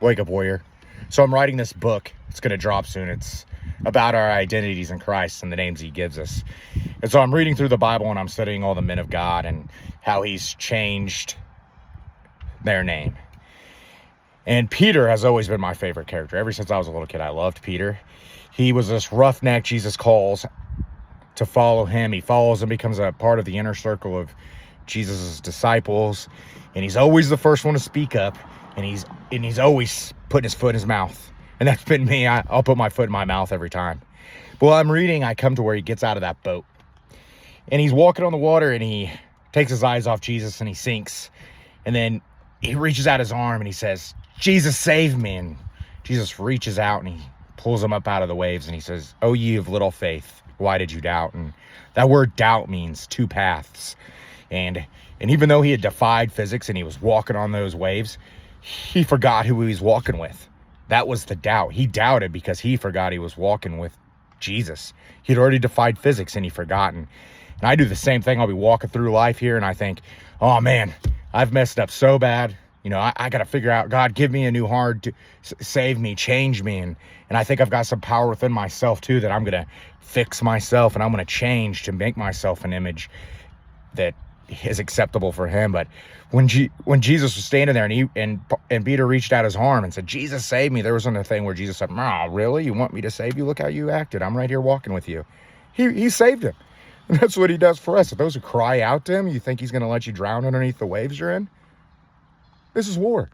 Wake Up Warrior. So I'm writing this book. It's going to drop soon. It's about our identities in Christ and the names he gives us. And so I'm reading through the Bible and I'm studying all the men of God and how he's changed their name. And Peter has always been my favorite character. Ever since I was a little kid, I loved Peter. He was this roughneck Jesus calls to follow him. He follows and becomes a part of the inner circle of Jesus' disciples. And he's always the first one to speak up. And he's always putting his foot in his mouth. And that's been me. I'll put my foot in my mouth every time. But while I'm reading, I come to where he gets out of that boat. And he's walking on the water and he takes his eyes off Jesus and he sinks. And then he reaches out his arm and he says, "Jesus, save me." And Jesus reaches out and he pulls him up out of the waves and he says, "Oh, ye of little faith, why did you doubt?" And that word doubt means two paths. And even though he had defied physics and he was walking on those waves, he forgot who he was walking with. That was the doubt. He doubted because he forgot he was walking with Jesus. He'd already defied physics and he'd forgotten. And I do the same thing. I'll be walking through life here and I think, oh man, I've messed up so bad. You know, I got to figure out, God, give me a new heart, to save me, change me. And I think I've got some power within myself too, that I'm going to fix myself and I'm going to change to make myself an image that is acceptable for him. But when Jesus was standing there and Peter reached out his arm and said, "Jesus, save me," there wasn't a thing where Jesus said, "Oh, really? You want me to save you? Look how you acted. I'm right here walking with you." He saved him. And that's what he does for us. If those who cry out to him, you think he's going to let you drown underneath the waves you're in? This is war.